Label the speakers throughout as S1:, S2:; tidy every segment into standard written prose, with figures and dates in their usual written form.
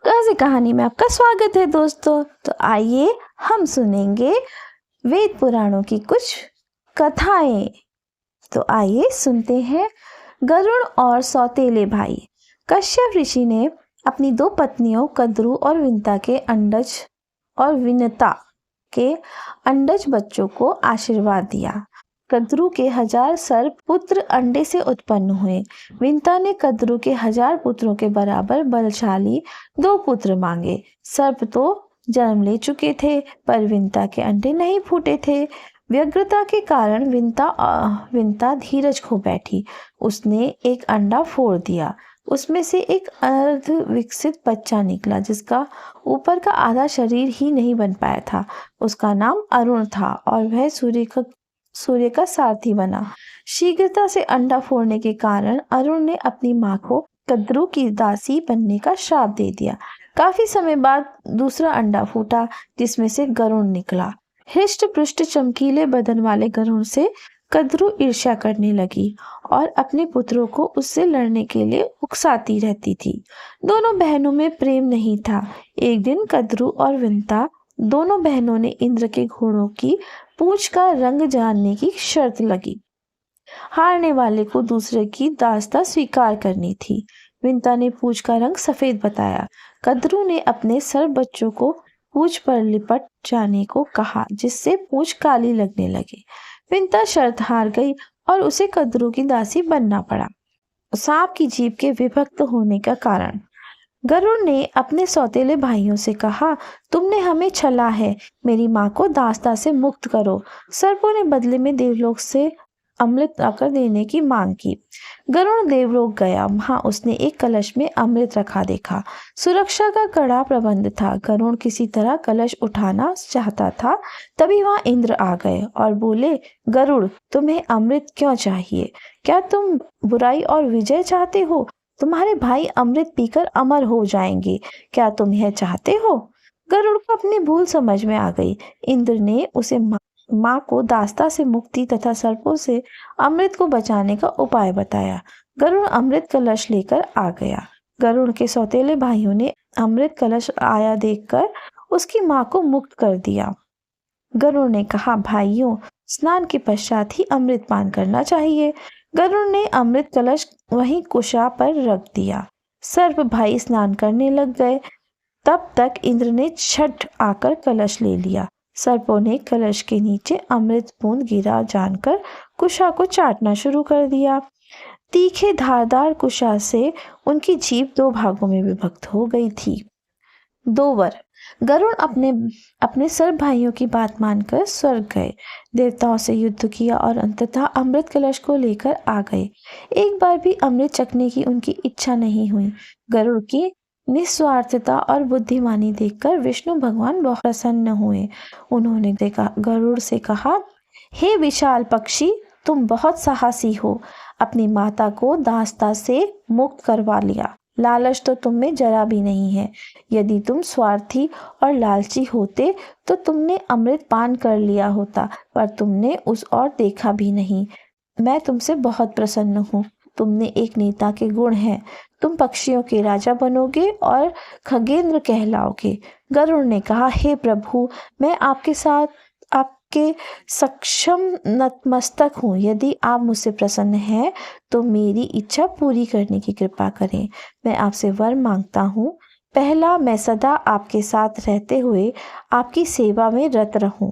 S1: कहानी कहानी में आपका स्वागत है दोस्तों। तो आइए हम सुनेंगे वेद पुराणों की कुछ कथाएं। तो आइए सुनते हैं। गरुड़ और सौतेले भाई। कश्यप ऋषि ने अपनी दो पत्नियों कद्रु और विनता के अंडज बच्चों को आशीर्वाद दिया। कद्रु के 1000 सर्प पुत्र अंडे से उत्पन्न हुए। विंता ने कद्रु के 1000 पुत्रों के बराबर बलशाली 2 पुत्र मांगे। सर्प तो जन्म ले चुके थे, पर विंता के अंडे नहीं फूटे थे। व्यग्रता के कारण विंता धीरज खो बैठी। उसने एक अंडा फोड़ दिया। उसमें से एक अर्ध विकसित बच्चा निकला, जिसका ऊपर का आधा शरीर ही नहीं बन पाया था। उसका नाम अरुण था और वह सूर्य का सारथी बना। शीघ्रता से अंडा फोड़ने के कारण अरुण ने अपनी मां को कद्रु की दासी बनने का श्राप दे दिया। काफी समय बाद दूसरा अंडा फूटा, जिसमें से गरुड़ निकला। हृष्ट पुष्ट चमकीले बदन वाले गरुड़ से कद्रु ईर्ष्या करने लगी और अपने पुत्रों को उससे लड़ने के लिए उकसाती रहती थी। दोनों बहनों में प्रेम नहीं था। एक दिन कद्रु और विंता दोनों बहनों ने इंद्र के घोड़ों की पूंछ का रंग जानने की शर्त लगी। हारने वाले को दूसरे की दास्ता स्वीकार करनी थी। विंता ने पूंछ का रंग सफेद बताया। कद्रु ने अपने सर्व बच्चों को पूंछ पर लिपट जाने को कहा, जिससे पूंछ काली लगने लगी। विंता शर्त हार गई और उसे कद्रु की दासी बनना पड़ा। सांप की जीभ के विभक्त होने का कारण। गरुड़ ने अपने सौतेले भाइयों से कहा, तुमने हमें छला है, मेरी माँ को दास्ता से मुक्त करो। सर्पों ने बदले में देवलोक से अमृत आकर देने की मांग की। गरुड़ देवलोक गया। वहां उसने एक कलश में अमृत रखा देखा। सुरक्षा का कड़ा प्रबंध था। गरुड़ किसी तरह कलश उठाना चाहता था, तभी वहां इंद्र आ गए और बोले, गरुड़, तुम्हें अमृत क्यों चाहिए? क्या तुम बुराई और विजय चाहते हो? तुम्हारे भाई अमृत पीकर अमर हो जाएंगे। क्या तुम यह चाहते हो? गरुड़ को अपनी भूल समझ में आ गई। इंद्र ने उसे माँ को दास्ता से मुक्ति तथा सर्पों से अमृत को बचाने का उपाय बताया। गरुड़ अमृत कलश लेकर आ गया। गरुड़ के सौतेले भाइयों ने अमृत कलश आया देखकर उसकी माँ को मुक्त कर दिया। गरुड़ ने कहा, भाइयों, स्नान के पश्चात ही अमृत पान करना चाहिए। गरुड़ ने अमृत कलश वहीं कुशा पर रख दिया। सर्प भाई स्नान करने लग गए। तब तक इंद्र ने छठ आकर कलश ले लिया। सर्पों ने कलश के नीचे अमृत बूंद गिरा जानकर कुशा को चाटना शुरू कर दिया। तीखे धारदार कुशा से उनकी जीभ 2 भागों में विभक्त हो गई थी। 2 वर। गरुड़ अपने सर्प भाइयों की बात मानकर स्वर्ग गए। देवताओं से युद्ध किया और अंततः अमृत कलश को लेकर आ गए। एक बार भी अमृत चखने की उनकी इच्छा नहीं हुई। गरुड़ की निस्वार्थता और बुद्धिमानी देखकर विष्णु भगवान बहुत प्रसन्न हुए। उन्होंने गरुड़ से कहा, हे विशाल पक्षी, तुम बहुत साहसी हो। अपनी माता को दास्ता से मुक्त करवा लिया। लालच तो तुम में जरा भी नहीं है। यदि तुम स्वार्थी और लालची होते तो तुमने अमृत पान कर लिया होता, पर तुमने उस ओर देखा भी नहीं। मैं तुमसे बहुत प्रसन्न हूँ। तुमने एक नेता के गुण हैं। तुम पक्षियों के राजा बनोगे और खगेंद्र कहलाओगे। गरुड़ ने कहा, हे प्रभु, मैं आपके सक्षम नतमस्तक हूँ। यदि आप मुझसे प्रसन्न हैं तो मेरी इच्छा पूरी करने की कृपा करें। मैं आपसे वर मांगता हूँ। पहला, मैं सदा आपके साथ रहते हुए आपकी सेवा में रत रहूं,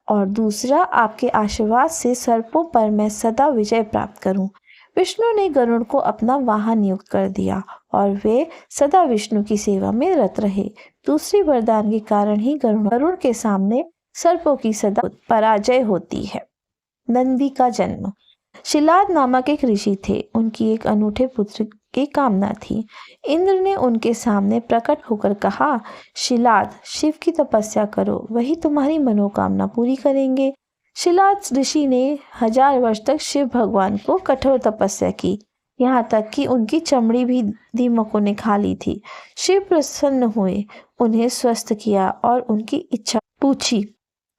S1: और दूसरा, आपके आशीर्वाद से सर्पों पर मैं सदा विजय प्राप्त करूं। विष्णु ने गरुड़ को अपना वाहन नियुक्त कर दिया और वे सदा विष्णु की सेवा में रत रहे। दूसरी वरदान के कारण ही गरुड़ के सामने सर्पों की सदा पराजय होती है। नंदी का जन्म। शिलाद नामक एक ऋषि थे। उनकी एक अनूठे पुत्र की कामना थी। इंद्र ने उनके सामने प्रकट होकर कहा, शिलाद, शिव की तपस्या करो, वही तुम्हारी मनोकामना पूरी करेंगे। शिलाद ऋषि ने 1000 वर्ष तक शिव भगवान को कठोर तपस्या की, यहाँ तक कि उनकी चमड़ी भी दीमकों ने खा ली थी। शिव प्रसन्न हुए, उन्हें स्वस्थ किया और उनकी इच्छा पूछी।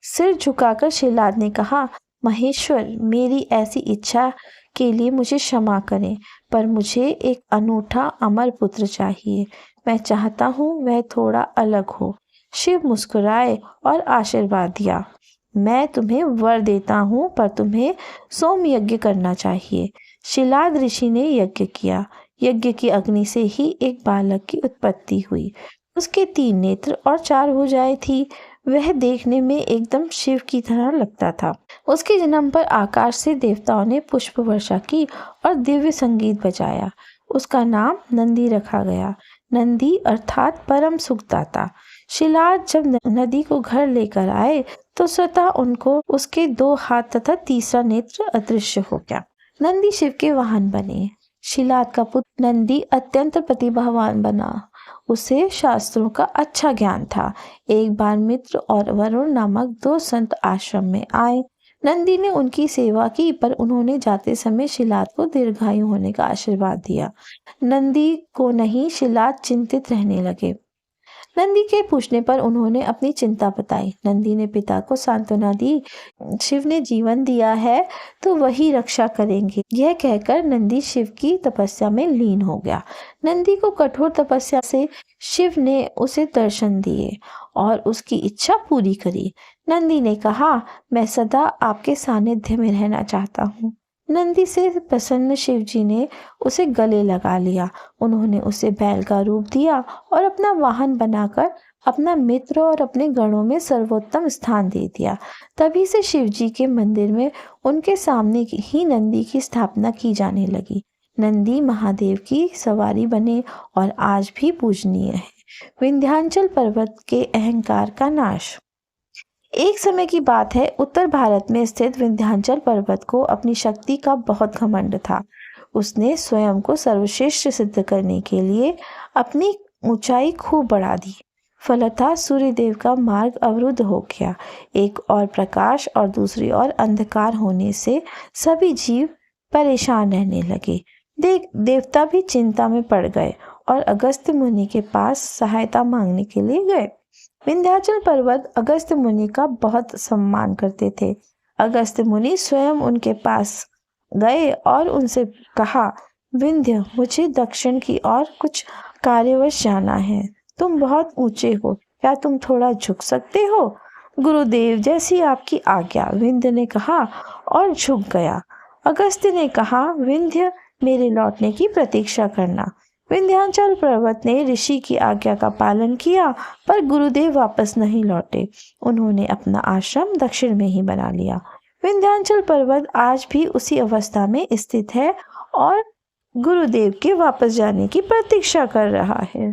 S1: सिर झुकाकर शिलाद ने कहा, महेश्वर, मेरी ऐसी इच्छा के लिए मुझे क्षमा करें, पर मुझे एक अनूठा अमर पुत्र चाहिए। मैं चाहता हूँ वह थोड़ा अलग हो। शिव मुस्कुराए और आशीर्वाद दिया। मैं तुम्हें वर देता हूँ, पर तुम्हें सोम यज्ञ करना चाहिए। शिलाद ऋषि ने यज्ञ किया। यज्ञ की अग्नि से ही एक बालक की उत्पत्ति हुई। उसके 3 नेत्र और 4 भुजाएं थी। वह देखने में एकदम शिव की तरह लगता था। उसके जन्म पर आकाश से देवताओं ने पुष्प वर्षा की और दिव्य संगीत बजाया। उसका नाम नंदी रखा गया। नंदी अर्थात परम सुखदाता। शिलाद जब नदी को घर लेकर आए तो स्वतः उनको उसके 2 हाथ तथा तीसरा नेत्र अदृश्य हो गया। नंदी शिव के वाहन बने। शिलाद का पुत्र नंदी अत्यंत प्रतिभावान बना। उसे शास्त्रों का अच्छा ज्ञान था। एक बार मित्र और वरुण नामक 2 संत आश्रम में आए। नंदी ने उनकी सेवा की, पर उन्होंने जाते समय शिलाद को दीर्घायु होने का आशीर्वाद दिया। नंदी को नहीं, शिलाद चिंतित रहने लगे। नंदी के पूछने पर उन्होंने अपनी चिंता बताई। नंदी ने पिता को सांत्वना दी। शिव ने जीवन दिया है तो वही रक्षा करेंगे। यह कहकर नंदी शिव की तपस्या में लीन हो गया। नंदी को कठोर तपस्या से शिव ने उसे दर्शन दिए और उसकी इच्छा पूरी करी। नंदी ने कहा, मैं सदा आपके सानिध्य में रहना चाहता हूँ। नंदी से प्रसन्न शिव जी ने उसे गले लगा लिया। उन्होंने उसे बैल का रूप दिया और अपना वाहन बनाकर अपना मित्र और अपने गणों में सर्वोत्तम स्थान दे दिया। तभी से शिव जी के मंदिर में उनके सामने ही नंदी की स्थापना की जाने लगी। नंदी महादेव की सवारी बने और आज भी पूजनीय है। विंध्याचल पर्वत के अहंकार का नाश। एक समय की बात है, उत्तर भारत में स्थित विंध्याचल पर्वत को अपनी शक्ति का बहुत घमंड था। उसने स्वयं को सर्वश्रेष्ठ सिद्ध करने के लिए अपनी ऊंचाई खूब बढ़ा दी। फलतः सूर्यदेव का मार्ग अवरुद्ध हो गया। एक और प्रकाश और दूसरी ओर अंधकार होने से सभी जीव परेशान रहने लगे। देवता भी चिंता में पड़ गए और अगस्त्य मुनि के पास सहायता मांगने के लिए गए। विंध्याचल पर्वत अगस्त्य मुनि का बहुत सम्मान करते थे। अगस्त्य मुनि स्वयं उनके पास गए और उनसे कहा, विंध्य, मुझे दक्षिण की ओर कुछ कार्यवश जाना है। तुम बहुत ऊंचे हो, क्या तुम थोड़ा झुक सकते हो? गुरुदेव, जैसी आपकी आज्ञा, विंध्य ने कहा और झुक गया। अगस्त्य ने कहा, विंध्य, मेरे लौटने की प्रतीक्षा करना। विंध्याचल पर्वत ने ऋषि की आज्ञा का पालन किया, पर गुरुदेव वापस नहीं लौटे। उन्होंने अपना आश्रम दक्षिण में ही बना लिया। विंध्याचल पर्वत आज भी उसी अवस्था में स्थित है और गुरुदेव के वापस जाने की प्रतीक्षा कर रहा है।